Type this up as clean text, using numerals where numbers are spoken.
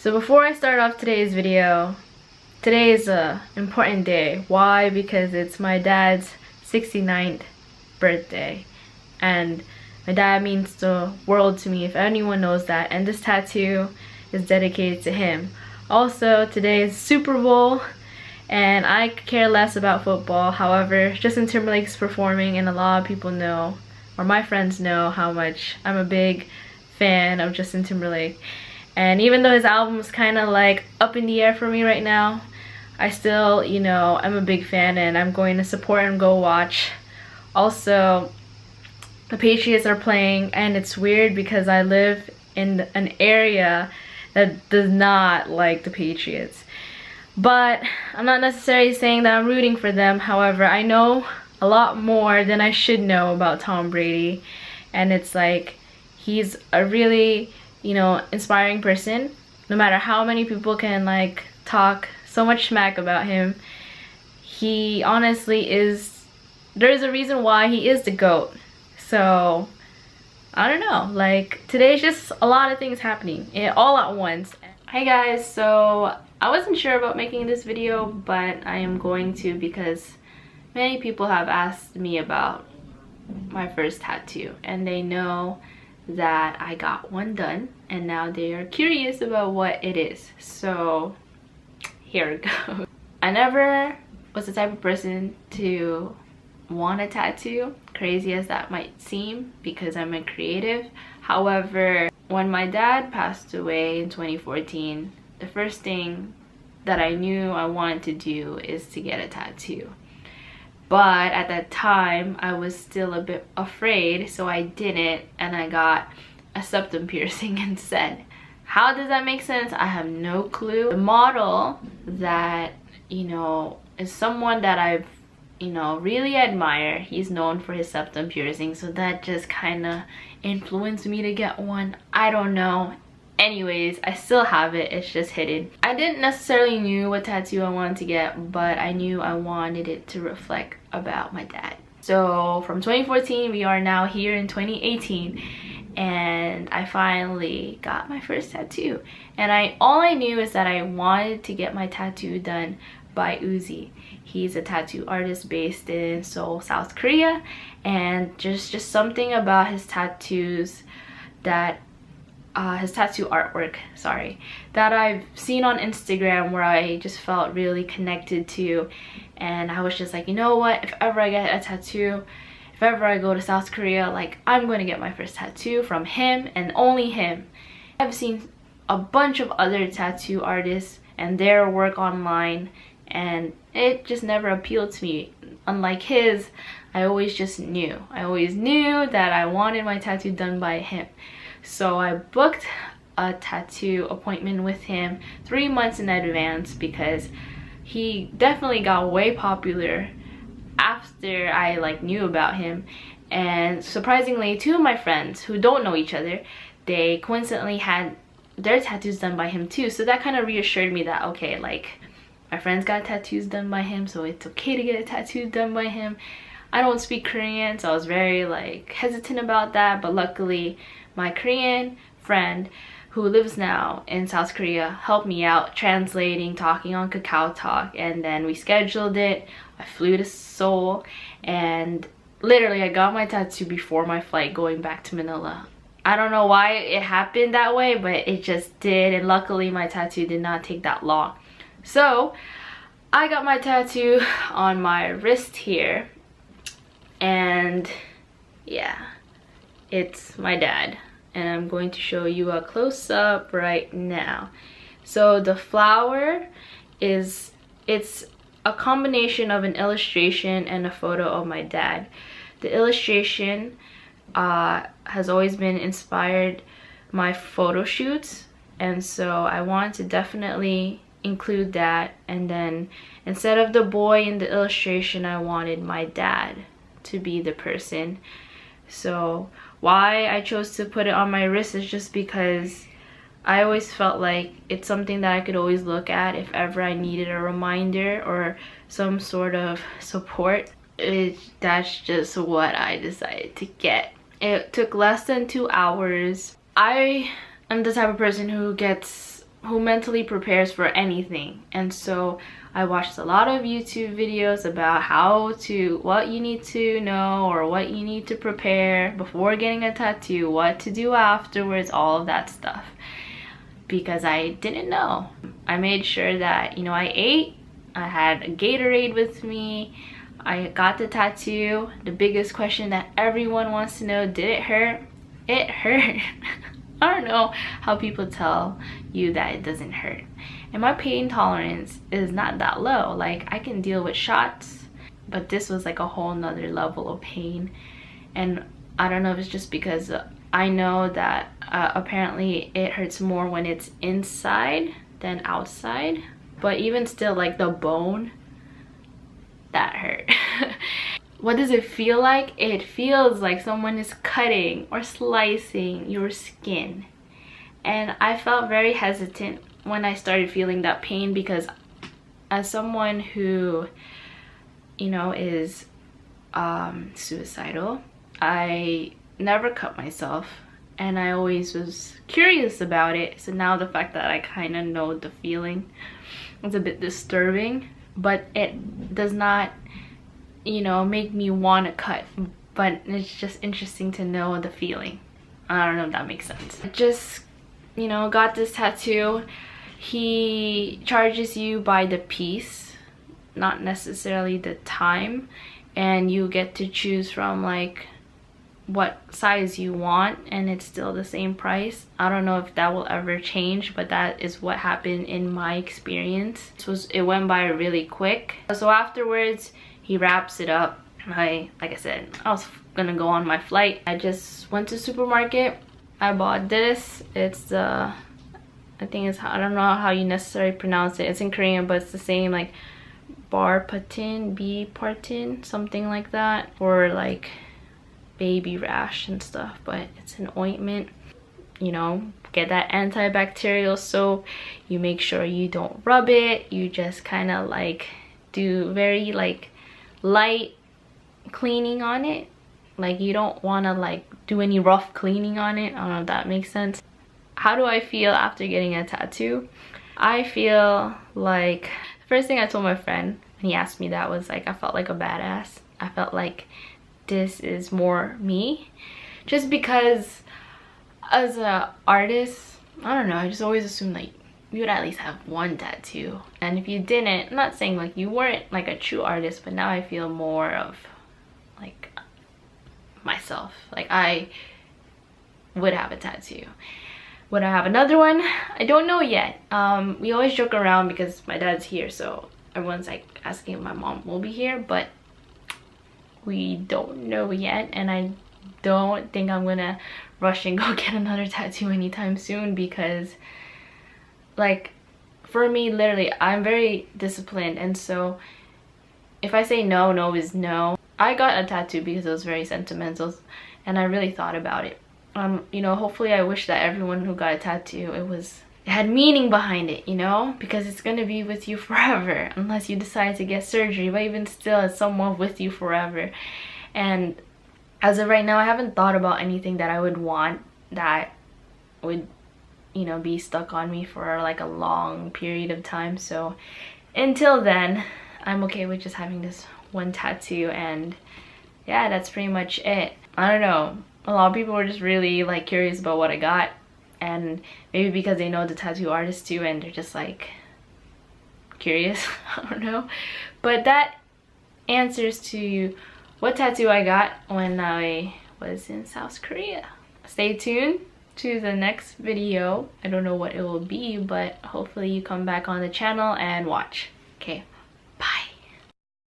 So before I start off today's video, today is a important day. Why? Because it's my dad's 69th birthday, and my dad means the world to me, if anyone knows that, and this tattoo is dedicated to him. Also, today is Super Bowl, and I care less about football. However, Justin Timberlake's performing, and a lot of people know, or my friends know, how much I'm a big fan of Justin Timberlake. And even though his album is kind of like up in the air for me right now, I still, you know, I'm a big fan and I'm going to support and go watch. Also, the Patriots are playing, and it's weird because I live in an area that does not like the Patriots. But I'm not necessarily saying that I'm rooting for them. However, I know a lot more than I should know about Tom Brady. And it's like, he's a really, you know, inspiring person. No matter how many people can like talk so much smack about him, he honestly is, there's a reason why he is the GOAT. So I don't know, like today's just a lot of things happening all at once. Hey guys, so I wasn't sure about making this video, but I am going to because many people have asked me about my first tattoo, and they know that I got one done, and now they are curious about what it is. So here we go. I never was the type of person to want a tattoo, crazy as that might seem, because I'm a creative. However, when my dad passed away in 2014, the first thing that I knew I wanted to do is to get a tattoo. But at that time, I was still a bit afraid, so I didn't, and I got a septum piercing instead. How does that make sense? I have no clue. The model that, you know, is someone that I've, you know, really admire. He's known for his septum piercing, so that just kind of influenced me to get one. I don't know. Anyways, I still have it, it's just hidden. I didn't necessarily knew what tattoo I wanted to get, but I knew I wanted it to reflect about my dad. So from 2014, we are now here in 2018, and I finally got my first tattoo. And all I knew is that I wanted to get my tattoo done by OOZY. He's a tattoo artist based in Seoul, South Korea, and just something about his tattoos that his tattoo artwork, sorry, that I've seen on Instagram, where I just felt really connected to. And I was just like, you know what, if ever I get a tattoo, if ever I go to South Korea, like, I'm going to get my first tattoo from him and only him. I've seen a bunch of other tattoo artists and their work online, and it just never appealed to me. Unlike his, I always knew that I wanted my tattoo done by him. So I booked a tattoo appointment with him 3 months in advance, because he definitely got way popular after I like knew about him. And surprisingly, two of my friends who don't know each other, they coincidentally had their tattoos done by him too. So that kind of reassured me that, okay, like, my friends got tattoos done by him, so it's okay to get a tattoo done by him. I don't speak Korean, so I was very like hesitant about that, but luckily my Korean friend who lives now in South Korea helped me out translating, talking on Kakao Talk, and then we scheduled it. I flew to Seoul, and literally I got my tattoo before my flight going back to Manila. I don't know why it happened that way, but it just did, and luckily my tattoo did not take that long. So I got my tattoo on my wrist here, and yeah, it's my dad, and I'm going to show you a close-up right now. So the flower it's a combination of an illustration and a photo of my dad. The illustration has always been inspired my photo shoots, and so I wanted to definitely include that. And then instead of the boy in the illustration, I wanted my dad to be the person. So why I chose to put it on my wrist is just because I always felt like it's something that I could always look at if ever I needed a reminder or some sort of support. That's just what I decided to get. It took less than 2 hours. I am the type of person who gets who mentally prepares for anything. And so I watched a lot of YouTube videos about what you need to know or what you need to prepare before getting a tattoo, what to do afterwards, all of that stuff, because I didn't know. I made sure that, you know, I ate, I had a Gatorade with me, I got the tattoo. The biggest question that everyone wants to know, did it hurt? It hurt. I don't know how people tell you that it doesn't hurt. And my pain tolerance is not that low. Like, I can deal with shots, but this was like a whole nother level of pain. And I don't know if it's just because I know that apparently it hurts more when it's inside than outside. But even still, like the bone, that hurt. What does it feel like? It feels like someone is cutting or slicing your skin. And I felt very hesitant when I started feeling that pain, because as someone who, you know, is suicidal, I never cut myself, and I always was curious about it. So now the fact that I kind of know the feeling, it's a bit disturbing, but it does not, you know, make me want to cut. But it's just interesting to know the feeling. I don't know if that makes sense. I just, you know, got this tattoo. He charges you by the piece, not necessarily the time, and you get to choose from like what size you want, and it's still the same price. I don't know if that will ever change, but that is what happened in my experience. It went by really quick. So afterwards, he wraps it up. Like I said, I was gonna go on my flight. I just went to the supermarket. I bought this. It's I think it's, I don't know how you necessarily pronounce it. It's in Korean, but it's the same, like B-partin, something like that, for like baby rash and stuff. But it's an ointment. You know, get that antibacterial soap. You make sure you don't rub it. You just kind of like do very like light cleaning on it. Like, you don't want to like do any rough cleaning on it. I don't know if that makes sense. How do I feel after getting a tattoo? I feel like, the first thing I told my friend when he asked me that was like, I felt like a badass. I felt like this is more me, just because as a artist, I don't know, I just always assumed like you would at least have one tattoo, and if you didn't, I'm not saying like you weren't like a true artist, but now I feel more of like myself. Like, I would have a tattoo. Would I have another one? I don't know yet. We always joke around because my dad's here, so everyone's like asking if my mom will be here, but we don't know yet, and I don't think I'm gonna rush and go get another tattoo anytime soon, because like, for me, literally, I'm very disciplined, and so if I say no, no is no. I got a tattoo because it was very sentimental, and I really thought about it. You know, hopefully I wish that everyone who got a tattoo, it had meaning behind it, you know, because it's gonna be with you forever unless you decide to get surgery, but even still, it's somewhat with you forever. And as of right now, I haven't thought about anything that I would want that would, you know, be stuck on me for like a long period of time. So until then, I'm okay with just having this one tattoo, and yeah, that's pretty much it. I don't know, a lot of people were just really like curious about what I got, and maybe because they know the tattoo artist too, and they're just like curious. I don't know, but that answers to what tattoo I got when I was in South Korea. Stay tuned to the next video. I don't know what it will be, but hopefully you come back on the channel and watch. Okay, bye.